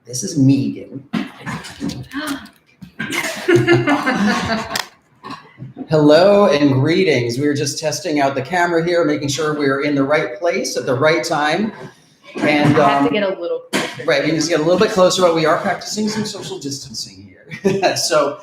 This is Megan. Hello and greetings. We were just testing out the camera here, making sure we're in the right place at the right time. And I have to get a little closer. Right, we need to get a little bit closer, but we are practicing some social distancing here. So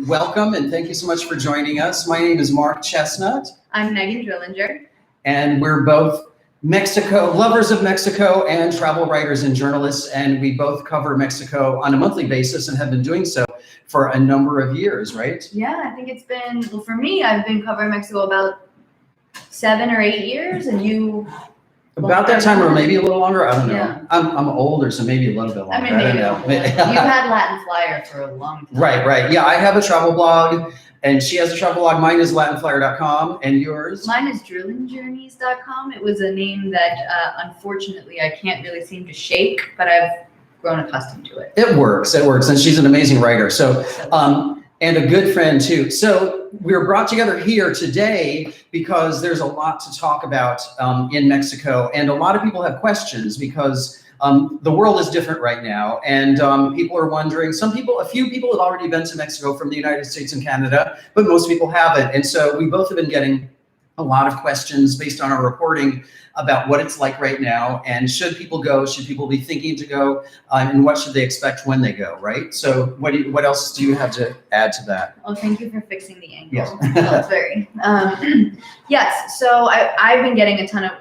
welcome and thank you so much for joining us. My name is Mark Chestnut. I'm Megan Drillinger. And we're both lovers of Mexico and travel writers and journalists, and we both cover Mexico on a monthly basis and have been doing so for a number of years, right? Yeah, I think it's been, well, for me, I've been covering Mexico about 7 or 8 years, and you... About that time, or maybe a little longer, I don't know. Yeah. I'm older, so maybe a little bit longer. I mean, maybe I don't know. You had Latin Flyer for a long time. Right. Yeah, I have a travel blog, and she has a travel blog. Mine is latinflyer.com, and yours? Mine is drillingjourneys.com. It was a name that, unfortunately, I can't really seem to shake, but I've grown accustomed to it. It works, and she's an amazing writer. So, and a good friend too. So we're brought together here today because there's a lot to talk about in Mexico, and a lot of people have questions because the world is different right now, and people are wondering. A few people have already been to Mexico from the United States and Canada, but most people haven't. And so we both have been getting a lot of questions based on our reporting about what it's like right now, and should people go, should people be thinking to go, and what should they expect when they go, right? So what else do you have to add to that? Oh, thank you for fixing the angle. Yes. That was very, yes, so I've been getting a ton of,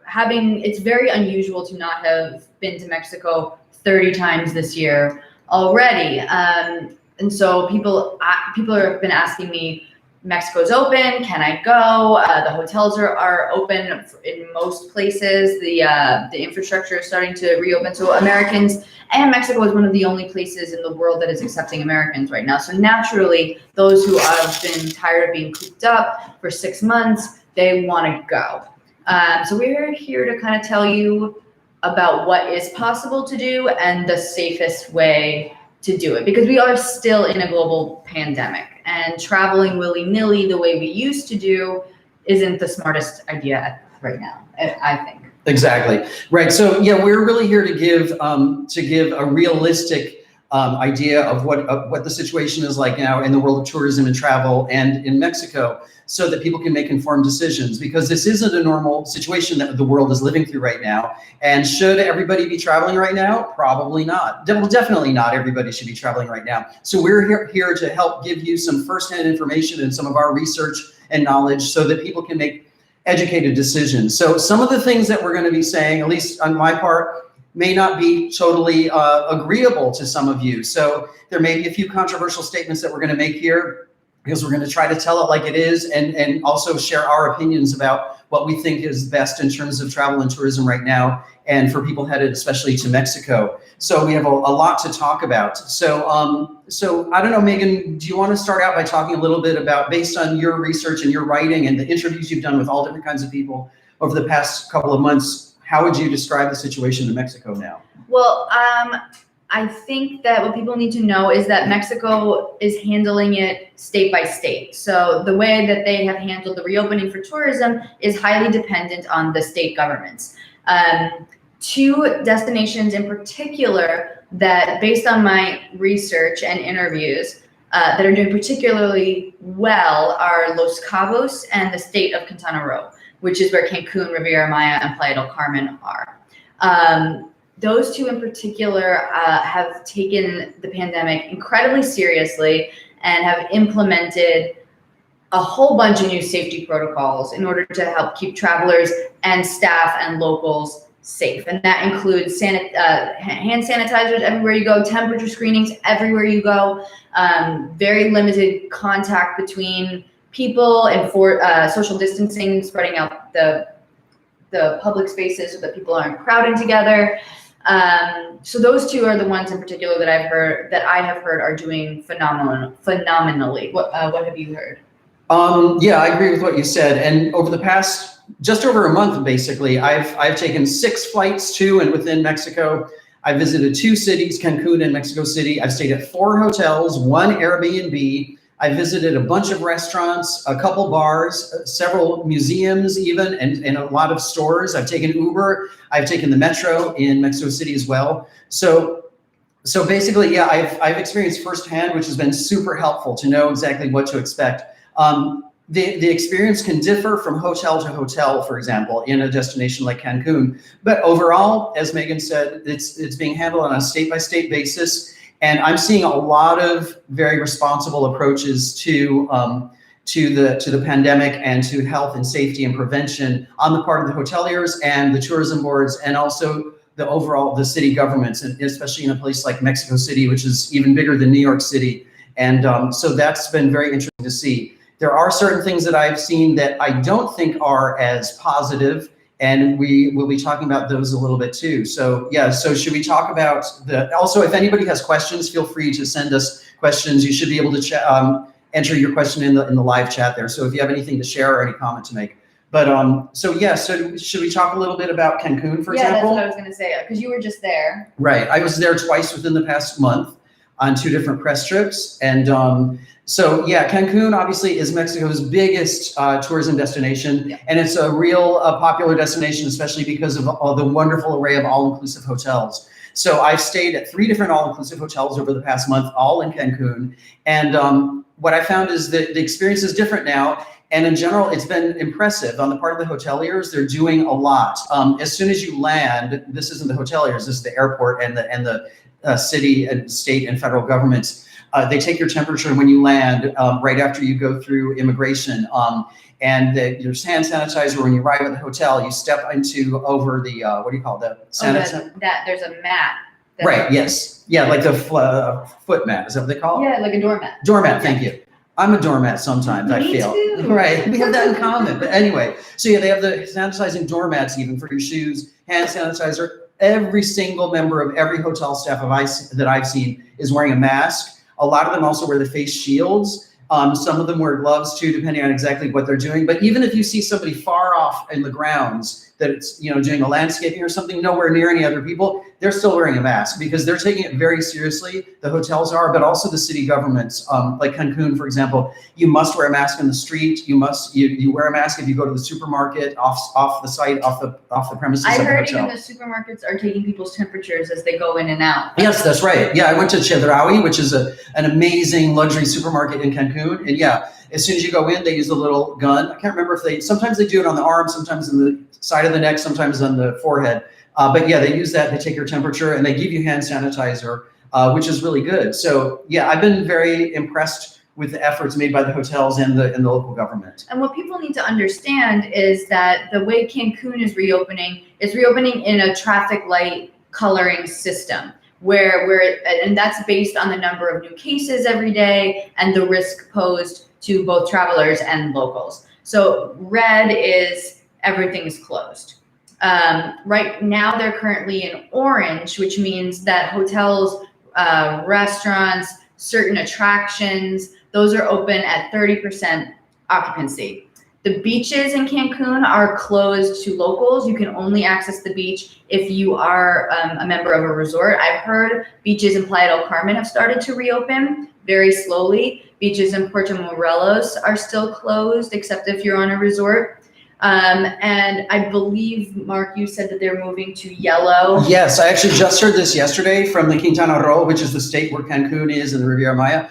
it's very unusual to not have been to Mexico 30 times this year already. And so people have been asking me, Mexico's open, can I go? The hotels are open in most places. The infrastructure is starting to reopen. So Americans, and Mexico is one of the only places in the world that is accepting Americans right now. So naturally, those who have been tired of being cooped up for 6 months, they want to go. So we're here to kind of tell you about what is possible to do and the safest way to do it, because we are still in a global pandemic, and traveling willy-nilly the way we used to do isn't the smartest idea right now, I think. Exactly. Right. So yeah, we're really here to give a realistic idea of what the situation is like now in the world of tourism and travel and in Mexico, so that people can make informed decisions, because this isn't a normal situation that the world is living through right now. And should everybody be traveling right now? Probably not. Definitely not everybody should be traveling right now. So we're here to help give you some firsthand information and some of our research and knowledge so that people can make educated decisions. So some of the things that we're going to be saying, at least on my part, may not be totally agreeable to some of you. So there may be a few controversial statements that we're going to make here, because we're going to try to tell it like it is, and also share our opinions about what we think is best in terms of travel and tourism right now, and for people headed especially to Mexico. So we have a lot to talk about. So I don't know, Megan, do you want to start out by talking a little bit about, based on your research and your writing and the interviews you've done with all different kinds of people over the past couple of months, how would you describe the situation in Mexico now? Well, I think that what people need to know is that Mexico is handling it state by state. So the way that they have handled the reopening for tourism is highly dependent on the state governments. 2 destinations in particular that, based on my research and interviews, that are doing particularly well are Los Cabos and the state of Quintana Roo, which is where Cancun, Riviera Maya, and Playa del Carmen are. Those 2 in particular have taken the pandemic incredibly seriously and have implemented a whole bunch of new safety protocols in order to help keep travelers and staff and locals safe. And that includes hand sanitizers everywhere you go, temperature screenings everywhere you go, very limited contact between people, and for social distancing, spreading out the public spaces so that people aren't crowding together. So those 2 are the ones in particular that I have heard are doing phenomenally. What have you heard? Yeah, I agree with what you said. And over the past, just over a month, basically, I've taken 6 flights to and within Mexico. I visited 2 cities, Cancun and Mexico City. I've stayed at 4 hotels, 1 Airbnb. I visited a bunch of restaurants, a couple bars, several museums even, and a lot of stores. I've taken Uber. I've taken the metro in Mexico City as well. So So basically, yeah, I've experienced firsthand, which has been super helpful to know exactly what to expect. The experience can differ from hotel to hotel, for example, in a destination like Cancun. But overall, as Megan said, it's being handled on a state-by-state basis. And I'm seeing a lot of very responsible approaches to the pandemic and to health and safety and prevention on the part of the hoteliers and the tourism boards, and also the city governments, and especially in a place like Mexico City, which is even bigger than New York City. And so that's been very interesting to see. There are certain things that I've seen that I don't think are as positive, and we will be talking about those a little bit too. So yeah, so should we talk about also, if anybody has questions, feel free to send us questions. You should be able to enter your question in the live chat there. So if you have anything to share or any comment to make. But so yeah, so should we talk a little bit about Cancun, for example? Yeah, that's what I was gonna say, because you were just there. Right, I was there twice within the past month on 2 different press trips. And so yeah, Cancun obviously is Mexico's biggest tourism destination. Yeah. And it's a real popular destination, especially because of all the wonderful array of all-inclusive hotels. So I've stayed at 3 different all-inclusive hotels over the past month, all in Cancun. And what I found is that the experience is different now. And in general, it's been impressive on the part of the hoteliers. They're doing a lot. As soon as you land, this isn't the hoteliers, this is the airport and the city and state and federal governments. They take your temperature when you land, right after you go through immigration. And there's hand sanitizer when you arrive at the hotel. You step over the, what do you call it? There's a mat. Right, yes. Yeah, like the foot mat, is that what they call it? Yeah, like a doormat. Doormat, thank you. I'm a doormat sometimes, I feel. Me too. Right, we have that in common. But anyway, so yeah, they have the sanitizing doormats even for your shoes, hand sanitizer. Every single member of every hotel staff that I've seen is wearing a mask. A lot of them also wear the face shields. Some of them wear gloves too, depending on exactly what they're doing. But even if you see somebody far off in the grounds that it's, doing a landscaping or something, nowhere near any other people, they're still wearing a mask because they're taking it very seriously. The hotels are, but also the city governments. Like Cancun, for example, you must wear a mask in the street. You wear a mask if you go to the supermarket, off the site, off the premises of the hotel. I heard even the supermarkets are taking people's temperatures as they go in and out. Yes, that's right. Yeah, I went to Chedraui, which is an amazing luxury supermarket in Cancun, and yeah, as soon as you go in, they use a little gun. I can't remember if sometimes they do it on the arm, sometimes on the side of the neck, sometimes on the forehead. But yeah, they use that, they take your temperature and they give you hand sanitizer, which is really good. So yeah, I've been very impressed with the efforts made by the hotels and the local government. And what people need to understand is that the way Cancun is reopening in a traffic light coloring system. And that's based on the number of new cases every day and the risk posed to both travelers and locals. So red is everything is closed. Right now they're currently in orange, which means that hotels, restaurants, certain attractions, those are open at 30% occupancy. The beaches in Cancun are closed to locals. You can only access the beach if you are a member of a resort. I've heard beaches in Playa del Carmen have started to reopen very slowly. Beaches in Puerto Morelos are still closed, except if you're on a resort. And I believe, Mark, you said that they're moving to yellow. Yes, I actually just heard this yesterday from the Quintana Roo, which is the state where Cancun is in the Riviera Maya.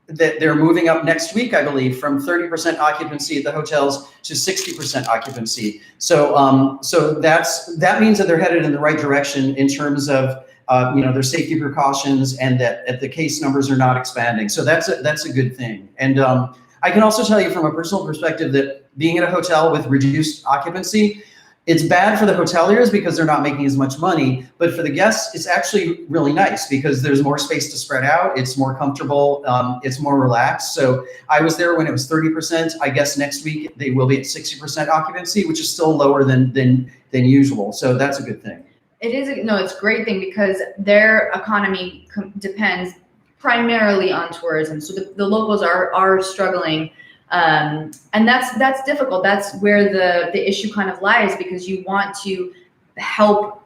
That they're moving up next week, I believe, from 30% occupancy at the hotels to 60% occupancy. So, so that means that they're headed in the right direction in terms of their safety precautions, and that the case numbers are not expanding. So that's a good thing. And I can also tell you from a personal perspective that being at a hotel with reduced occupancy, it's bad for the hoteliers because they're not making as much money, but for the guests, it's actually really nice because there's more space to spread out. It's more comfortable. It's more relaxed. So I was there when it was 30%. I guess next week they will be at 60% occupancy, which is still lower than usual. So that's a good thing. It's a great thing because their economy depends primarily on tourism. So the locals are struggling. And that's difficult. That's where the issue kind of lies, because you want to help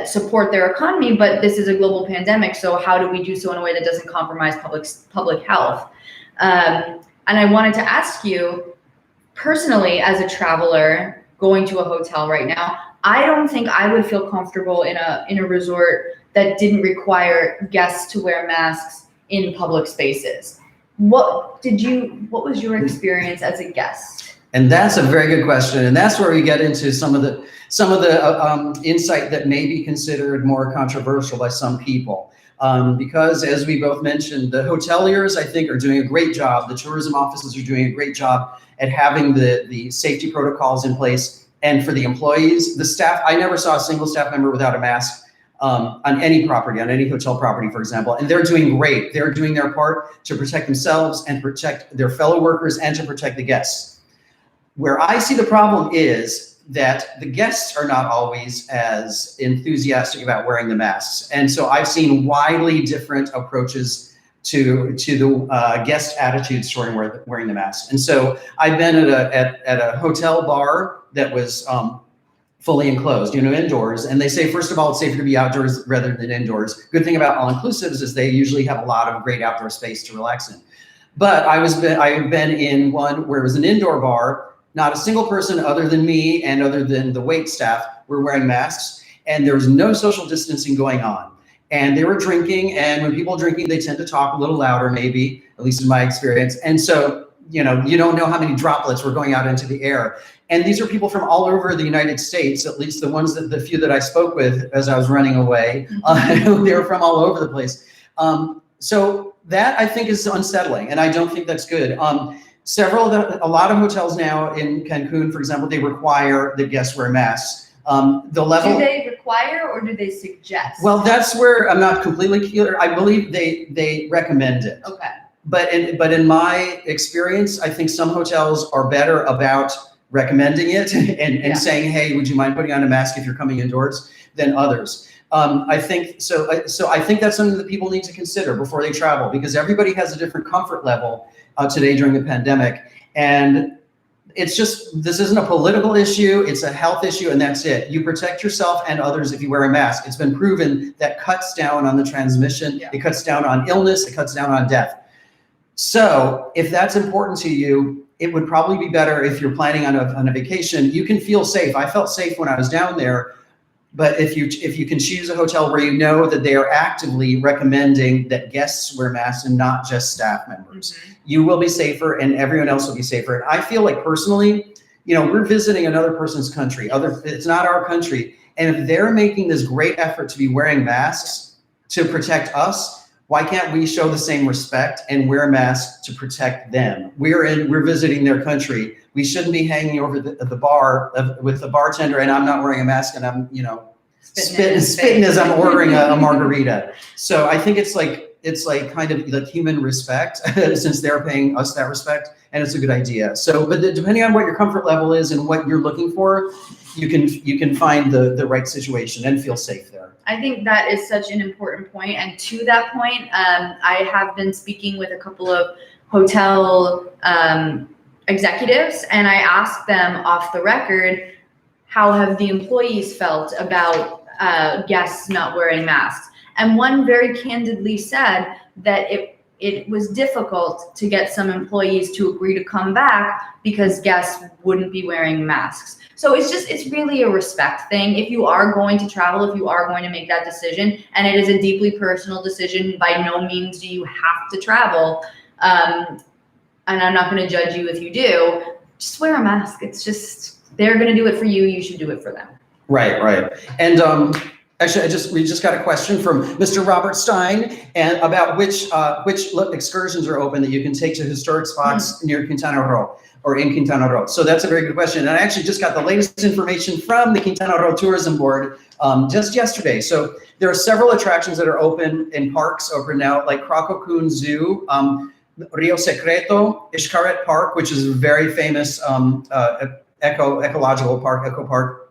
support their economy, but this is a global pandemic. So how do we do so in a way that doesn't compromise public health? And I wanted to ask you personally, as a traveler going to a hotel right now, I don't think I would feel comfortable in a resort that didn't require guests to wear masks in public spaces. What was your experience as a guest? And that's a very good question, and that's where we get into some of the insight that may be considered more controversial by some people. Because as we both mentioned, the hoteliers, I think, are doing a great job. The tourism offices are doing a great job at having the safety protocols in place. And for the employees, the staff, I never saw a single staff member without a mask on any property, on any hotel property, for example. And they're doing great. They're doing their part to protect themselves and protect their fellow workers and to protect the guests. Where I see the problem is that the guests are not always as enthusiastic about wearing the masks. And so I've seen widely different approaches to the guest attitudes toward wearing the mask. And so I've been at a hotel bar that was fully enclosed, indoors. And they say, first of all, it's safer to be outdoors rather than indoors. Good thing about all-inclusives is they usually have a lot of great outdoor space to relax in. But I've been in one where it was an indoor bar. Not a single person other than me and other than the wait staff were wearing masks, and there was no social distancing going on. And they were drinking, and when people are drinking, they tend to talk a little louder, maybe, at least in my experience. And so, you don't know how many droplets were going out into the air. And these are people from all over the United States, at least the few that I spoke with as I was running away. They were from all over the place. So that I think is unsettling, and I don't think that's good. A lot of hotels now in Cancun, for example, they require that guests wear masks. Do they require or do they suggest? Well, that's where I'm not completely clear. I believe they recommend it. Okay. But in my experience, I think some hotels are better about recommending it and saying, hey, would you mind putting on a mask if you're coming indoors, than others. I think so. I think that's something that people need to consider before they travel, because everybody has a different comfort level today during the pandemic. And it's just, this isn't a political issue, it's a health issue, and that's it. You protect yourself and others if you wear a mask. It's been proven that cuts down on the transmission, it cuts down on illness, it cuts down on death. So if that's important to you, it would probably be better if you're planning on a vacation. You can feel safe. I felt safe when I was down there. But if you can choose a hotel where you know that they are actively recommending that guests wear masks and not just staff members, you will be safer and everyone else will be safer. And I feel like personally, we're visiting another person's country. It's not our country. And if they're making this great effort to be wearing masks to protect us, why can't we show the same respect and wear masks to protect them? We're visiting their country. We shouldn't be hanging over the bar with the bartender and I'm not wearing a mask and I'm, spitting as I'm ordering a margarita. So I think it's like kind of the human respect since they're paying us that respect, and it's a good idea. So, but depending on what your comfort level is and what you're looking for, you can find the right situation and feel safe there. I think that is such an important point. And to that point, I have been speaking with a couple of hotel executives, and I asked them off the record, how have the employees felt about guests not wearing masks? And one very candidly said that it was difficult to get some employees to agree to come back because guests wouldn't be wearing masks. So it's really a respect thing. If you are going to travel, if you are going to make that decision, and it is a deeply personal decision, by no means do you have to travel. And I'm not going to judge you if you do. Just wear a mask. It's just, they're going to do it for you. You should do it for them. Right. And actually, we just got a question from Mr. Robert Stein and about which excursions are open that you can take to historic spots near Quintana Roo or in Quintana Roo. So that's a very good question. And I actually just got the latest information from the Quintana Roo Tourism Board just yesterday. So there are several attractions that are open in parks open now, like Cancun Zoo, Rio Secreto, Xcaret Park, which is a very famous ecological park, eco park.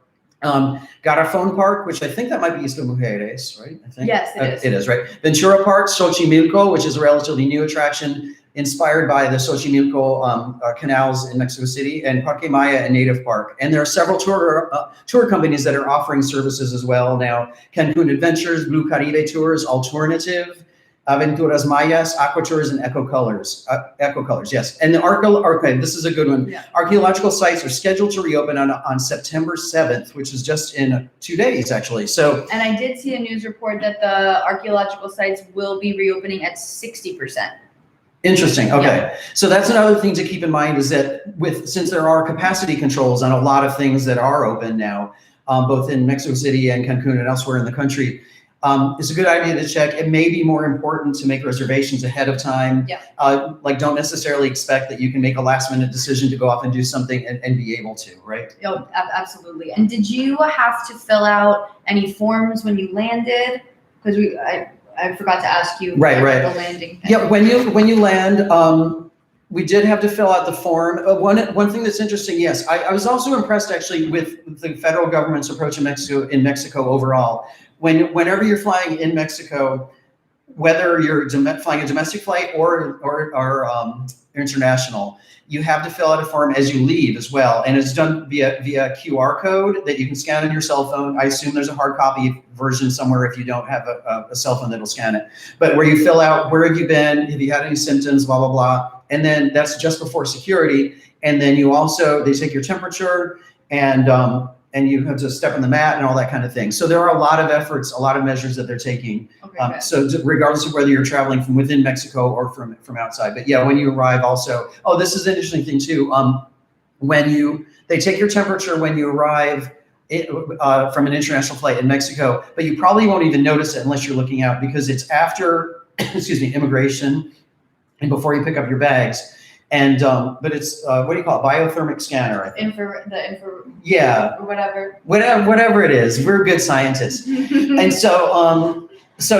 Garafon Park, which I think that might be Isla Mujeres, right? I think. Yes, it is. It is, right? Ventura Park, Xochimilco, which is a relatively new attraction inspired by the Xochimilco canals in Mexico City, and Parque Maya and Native Park. And there are several tour companies that are offering services as well now. Cancun Adventures, Blue Caribe Tours, Alternative, Aventuras Mayas, Aquatours, and Eco Colors. Eco Colors, yes. And the okay, this is a good one. Yeah. Archaeological sites are scheduled to reopen on September 7th, which is just in 2 days, actually. So, And I did see a news report that the archaeological sites will be reopening at 60%. interesting. Okay. Yeah. So that's another thing to keep in mind is that since there are capacity controls on a lot of things that are open now, both in Mexico City and Cancun and elsewhere in the country, it's a good idea to check. It may be more important to make reservations ahead of time. Yeah. Like don't necessarily expect that you can make a last minute decision to go off and do something and be able to, right? Oh, absolutely. And did you have to fill out any forms when you landed? Because I forgot to ask you Right. about the landing thing. Yeah, when you land, we did have to fill out the form. One thing that's interesting, yes, I was also impressed actually with the federal government's approach in Mexico overall. Whenever you're flying in Mexico, whether you're flying a domestic flight or international, you have to fill out a form as you leave as well, and it's done via QR code that you can scan on your cell phone. I assume there's a hard copy version somewhere if you don't have a cell phone that'll scan it. But where you fill out where have you been, have you had any symptoms, blah blah blah, and then that's just before security. And then they take your temperature and you have to step on the mat and all that kind of thing. So there are a lot of efforts, a lot of measures that they're taking. Okay, So regardless of whether you're traveling from within Mexico or from outside. But yeah, when you arrive also, this is an interesting thing too. They take your temperature when you arrive from an international flight in Mexico, but you probably won't even notice it unless you're looking out because it's after, immigration and before you pick up your bags. And but it's what do you call it? Biothermic scanner, I think. Yeah. Or whatever. Whatever it is, we're good scientists. And so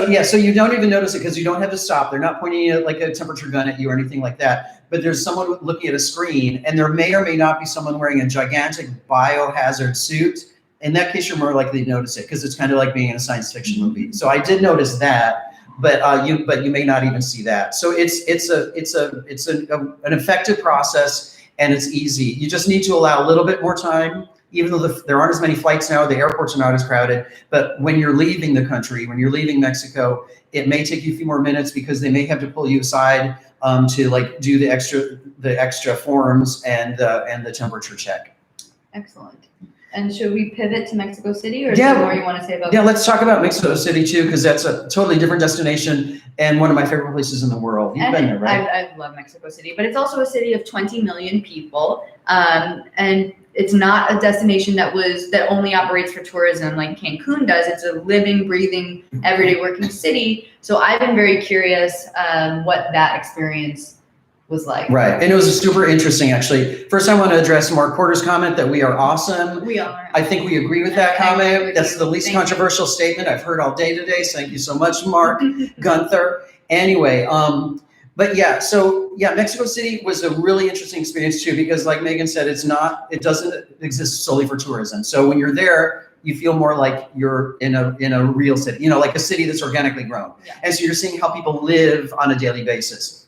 you don't even notice it because you don't have to stop. They're not pointing like a temperature gun at you or anything like that. But there's someone looking at a screen, and there may or may not be someone wearing a gigantic biohazard suit. In that case, you're more likely to notice it because it's kind of like being in a science fiction movie. So I did notice that. But you may not even see that. So it's an effective process and it's easy. You just need to allow a little bit more time, even though there aren't as many flights now, the airports are not as crowded. But when you're leaving the country, when you're leaving Mexico, it may take you a few more minutes because they may have to pull you aside to like do the extra forms and the temperature check. Excellent. And should we pivot to Mexico City, or is there more you want to say about? Yeah, let's talk about Mexico City too, because that's a totally different destination and one of my favorite places in the world. You've been there, right? I love Mexico City, but it's also a city of 20 million people, and it's not a destination that only operates for tourism like Cancun does. It's a living, breathing, everyday working city. So I've been very curious what that experience was like. Right, and it was super interesting actually. First, I want to address Mark Porter's comment that we are awesome. We are. I think we agree with that comment. That's the least controversial statement I've heard all day today. So thank you so much, Mark Gunther. Anyway, but yeah, Mexico City was a really interesting experience too, because like Megan said, it doesn't exist solely for tourism. So when you're there, you feel more like you're in a real city, like a city that's organically grown. Yeah. And so you're seeing how people live on a daily basis.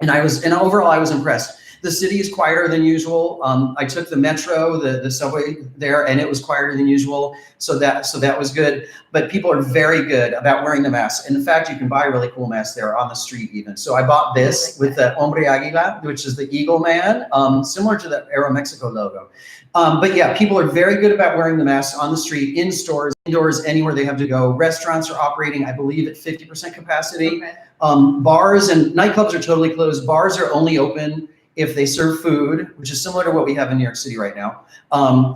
And overall I was impressed. The city is quieter than usual. I took the metro, the subway there, and it was quieter than usual. So that was good. But people are very good about wearing the mask. And in fact, you can buy really cool masks there on the street even. So I bought this with the Hombre Águila, which is the eagle man, similar to the Aeromexico logo. But yeah, people are very good about wearing the masks on the street, in stores, indoors, anywhere they have to go. Restaurants are operating, I believe, at 50% capacity. Okay. Bars and nightclubs are totally closed. Bars are only open if they serve food, which is similar to what we have in New York City right now.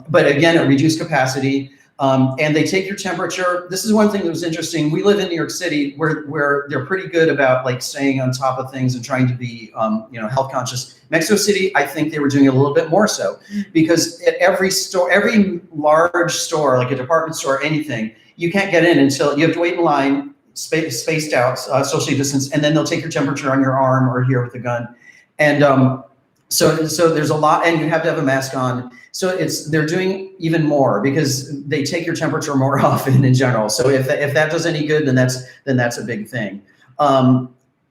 But again, at reduced capacity. And they take your temperature. This is one thing that was interesting. We live in New York City where they're pretty good about like staying on top of things and trying to be, health conscious. Mexico City, I think they were doing it a little bit more so, because at every store, every large store, like a department store, anything, you can't get in until you have to wait in line, spaced out, socially distanced, and then they'll take your temperature on your arm or here with a gun. And so there's a lot, and you have to have a mask on. So they're doing even more because they take your temperature more often in general. So if that does any good, then that's a big thing.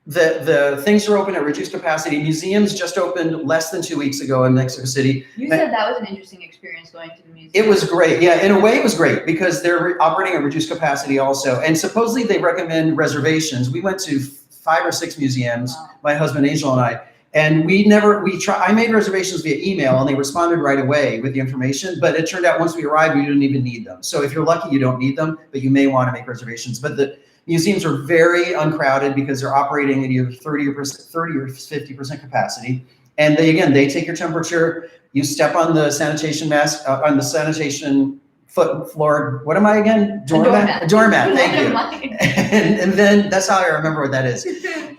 The things are open at reduced capacity. Museums just opened less than 2 weeks ago in Mexico City. You said that was an interesting experience going to the museum. It was great. Yeah, in a way it was great because they're operating at reduced capacity also. And supposedly they recommend reservations. We went to 5 or 6 museums, Wow. my husband Angel and I. And I made reservations via email and they responded right away with the information, but it turned out once we arrived, we didn't even need them. So if you're lucky, you don't need them, but you may want to make reservations. But the museums are very uncrowded because they're operating at either 30 or 50% capacity. And they take your temperature, you step on the sanitation mask, on the sanitation floor, what am I again? Doormat. A doormat, thank you. Doormat. And then that's how I remember what that is.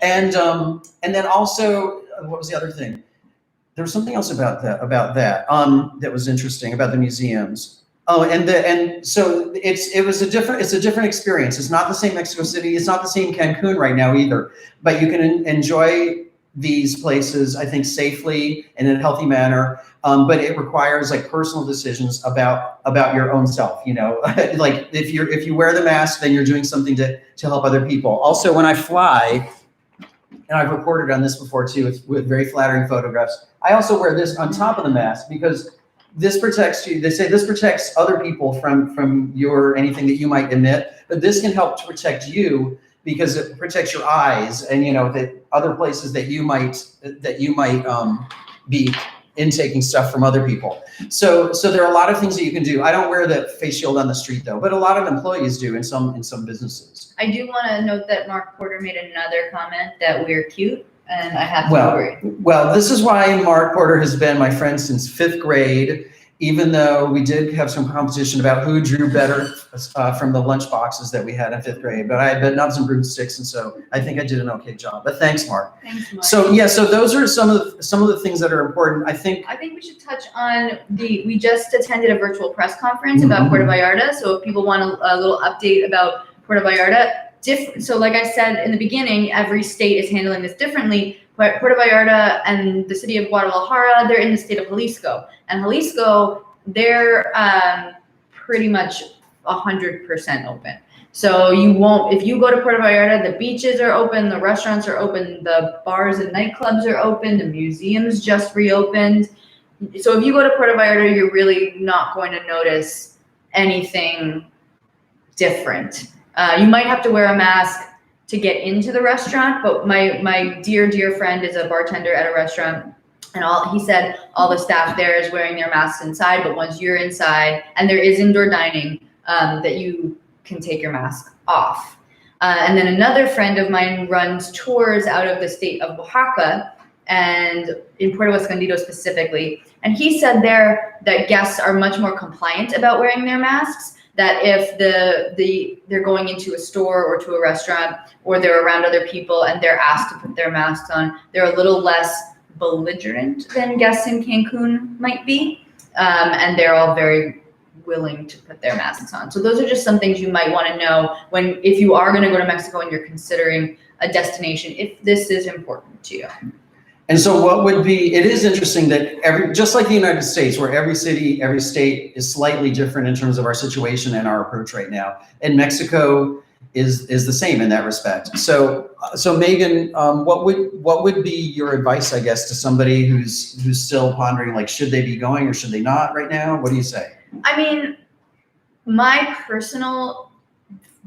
And then also, what was the other thing? There was something else about that that was interesting about the museums. Oh, and so it's a different experience. It's not the same Mexico City. It's not the same Cancun right now either. But you can enjoy these places, I think, safely and in a healthy manner. But it requires like personal decisions about your own self. You know, like if you wear the mask, then you're doing something to help other people. Also, when I fly, and I've reported on this before too, with very flattering photographs, I also wear this on top of the mask because this protects you. They say this protects other people from anything that you might emit, but this can help to protect you because it protects your eyes and the other places that you might be intaking stuff from other people. So there are a lot of things that you can do. I don't wear the face shield on the street though, but a lot of employees do in some businesses. I do want to note that Mark Porter made another comment that we're cute, and I have to agree. Well, this is why Mark Porter has been my friend since 5th grade, even though we did have some competition about who drew better from the lunch boxes that we had in 5th grade, but I had nubs and broomsticks, and so I think I did an okay job. But thanks, Mark. Thanks, Mark. So those are some of the things that are important. I think we should touch on we just attended a virtual press conference about Puerto Vallarta. So if people want a little update about Puerto Vallarta, so like I said in the beginning, every state is handling this differently. But Puerto Vallarta and the city of Guadalajara, they're in the state of Jalisco. And Jalisco, they're pretty much 100% open. So if you go to Puerto Vallarta, the beaches are open, the restaurants are open, the bars and nightclubs are open, the museums just reopened. So if you go to Puerto Vallarta, you're really not going to notice anything different. You might have to wear a mask to get into the restaurant, but my dear friend is a bartender at a restaurant, and he said all the staff there is wearing their masks inside, but once you're inside, and there is indoor dining, that you can take your mask off. And then another friend of mine runs tours out of the state of Oaxaca, and in Puerto Escondido specifically, and he said there that guests are much more compliant about wearing their masks, that if they're going into a store or to a restaurant or they're around other people and they're asked to put their masks on, they're a little less belligerent than guests in Cancun might be. And they're all very willing to put their masks on. So those are just some things you might want to know if you are going to go to Mexico and you're considering a destination, if this is important to you. And so it is interesting that just like the United States, where every city, every state is slightly different in terms of our situation and our approach right now. And Mexico is the same in that respect. So Megan, what would be your advice, I guess, to somebody who's still pondering, like, should they be going or should they not right now? What do you say? I mean, my personal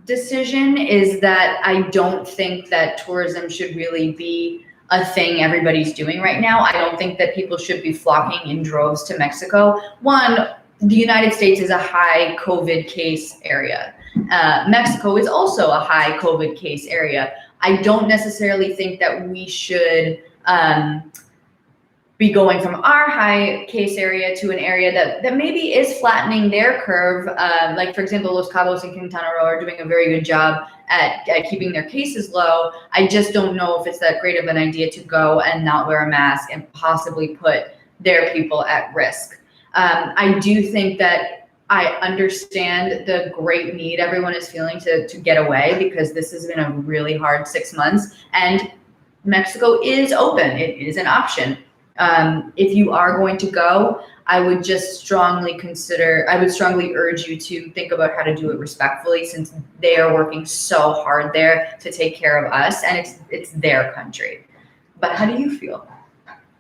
decision is that I don't think that tourism should really be a thing everybody's doing right now. I don't think that people should be flocking in droves to Mexico. One, the United States is a high COVID case area. Mexico is also a high COVID case area. I don't necessarily think that we should be going from our high case area to an area that maybe is flattening their curve. Like, for example, Los Cabos and Quintana Roo are doing a very good job at keeping their cases low. I just don't know if it's that great of an idea to go and not wear a mask and possibly put their people at risk. I do think that I understand the great need everyone is feeling to get away, because this has been a really hard 6 months, and Mexico is open. It is an option. If you are going to go, I would strongly urge you to think about how to do it respectfully, since they are working so hard there to take care of us, and it's their country. But how do you feel?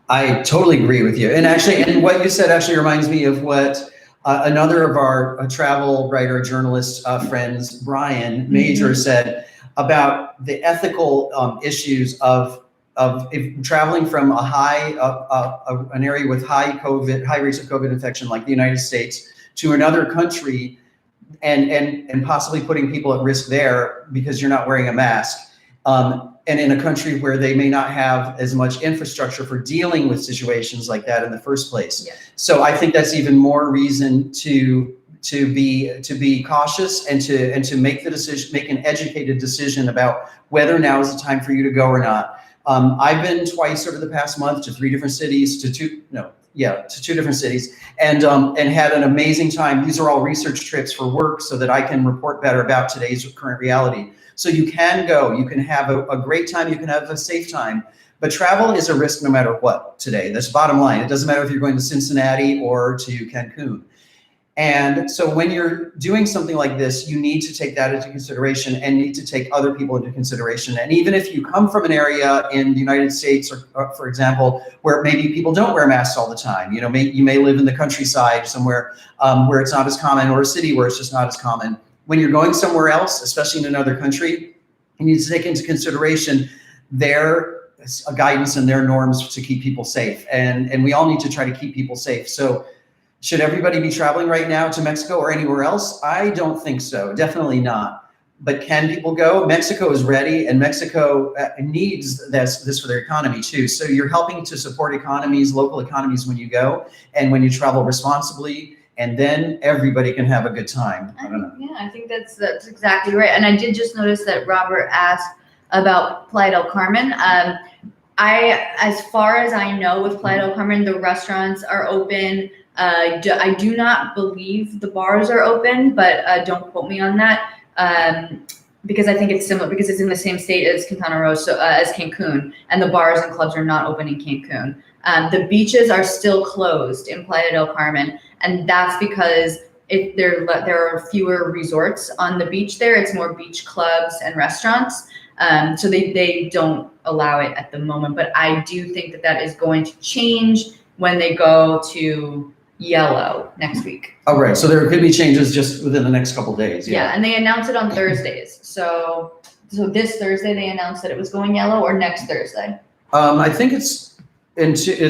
I totally agree with you. And what you said actually reminds me of what another of our travel writer, journalist friends, Brian Major, said. about the ethical issues of if traveling from a an area with high rates of COVID infection like the United States to another country, and possibly putting people at risk there because you're not wearing a mask. And in a country where they may not have as much infrastructure for dealing with situations like that in the first place. Yeah. So I think that's even more reason to be cautious and to make an educated decision about whether now is the time for you to go or not. I've been twice over the past month to two different cities, and had an amazing time. These are all research trips for work so that I can report better about today's current reality. So you can go, you can have a great time, you can have a safe time, but travel is a risk no matter what today. That's bottom line. It doesn't matter if you're going to Cincinnati or to Cancun. And so when you're doing something like this, you need to take that into consideration and need to take other people into consideration. And even if you come from an area in the United States, or for example, where maybe people don't wear masks all the time, you may live in the countryside somewhere where it's not as common, or a city where it's just not as common. When you're going somewhere else, especially in another country, you need to take into consideration their guidance and their norms to keep people safe. And we all need to try to keep people safe. So should everybody be traveling right now to Mexico or anywhere else? I don't think so. Definitely not. But can people go? Mexico is ready, and Mexico needs this for their economy too. So you're helping to support economies, local economies, when you go and when you travel responsibly, and then everybody can have a good time. I don't know. Yeah, I think that's exactly right. And I did just notice that Robert asked about Playa del Carmen. As far as I know, with Playa del Carmen, the restaurants are open. I do not believe the bars are open, but don't quote me on that, because I think it's similar, because it's in the same state as Quintana Roo, as Cancun, and the bars and clubs are not open in Cancun. The beaches are still closed in Playa del Carmen, and that's because there are fewer resorts on the beach there. It's more beach clubs and restaurants. So they don't allow it at the moment, but I do think that is going to change when they go to yellow next week. Oh, right. So there could be changes just within the next couple of days. Yeah, and they announce it on Thursdays. So this Thursday they announced that it was going yellow, or next Thursday? I think it's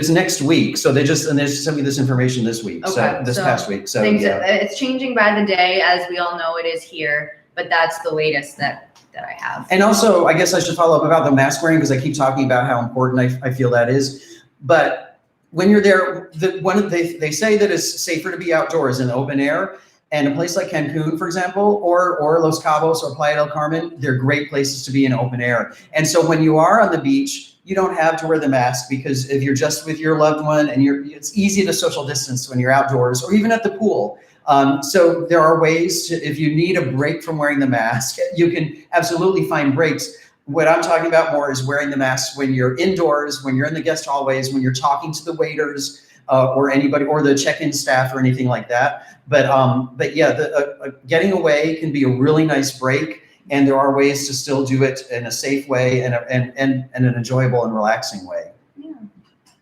next week. So they just sent me this information this week. Okay, so past week. So it's changing by the day, as we all know it is here, but that's the latest that I have. And also, I guess I should follow up about the mask wearing, because I keep talking about how important I feel that is. But when you're there, they say that it's safer to be outdoors in the open air. And a place like Cancun, for example, or Los Cabos or Playa del Carmen, they're great places to be in open air. And so when you are on the beach, you don't have to wear the mask, because if you're just with your loved one and it's easy to social distance when you're outdoors, or even at the pool. So there are ways if you need a break from wearing the mask, you can absolutely find breaks. What I'm talking about more is wearing the mask when you're indoors, when you're in the guest hallways, when you're talking to the waiters or anybody, or the check-in staff or anything like that. But yeah, getting away can be a really nice break, and there are ways to still do it in a safe way and an enjoyable and relaxing way. Yeah.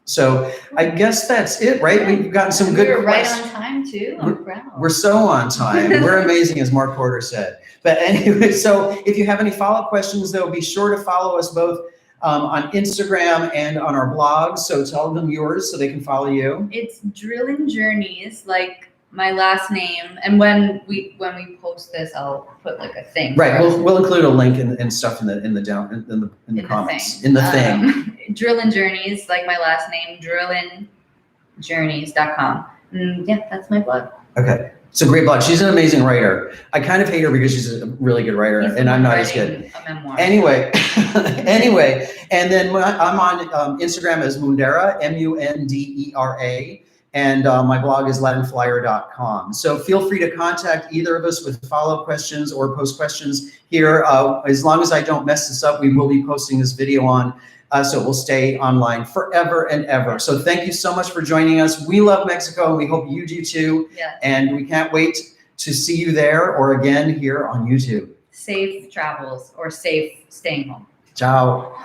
So I guess that's it, right? Yeah. We've gotten some good questions. We're right on time too. I'm proud. We're so on time. We're amazing, as Mark Porter said. But anyway, so if you have any follow-up questions, though, be sure to follow us both on Instagram and on our blog. So tell them yours so they can follow you. It's Drillin' Journeys, like my last name. And when we post this, I'll put like a thing. Right. We'll include a link and stuff in the comments. In the thing. Drillin' Journeys, like my last name, drillinjourneys.com. Yeah, that's my blog. Okay. It's a great blog. She's an amazing writer. I kind of hate her because she's a really good writer, and I'm not as good. A memoir. Anyway, and then I'm on Instagram as Mundera, Mundera, and my blog is latinflyer.com. So feel free to contact either of us with follow-up questions or post questions here. As long as I don't mess this up, we will be posting this video on. So it will stay online forever and ever. So thank you so much for joining us. We love Mexico, and we hope you do too. Yeah. And we can't wait to see you there or again here on YouTube. Safe travels, or safe staying home. Ciao.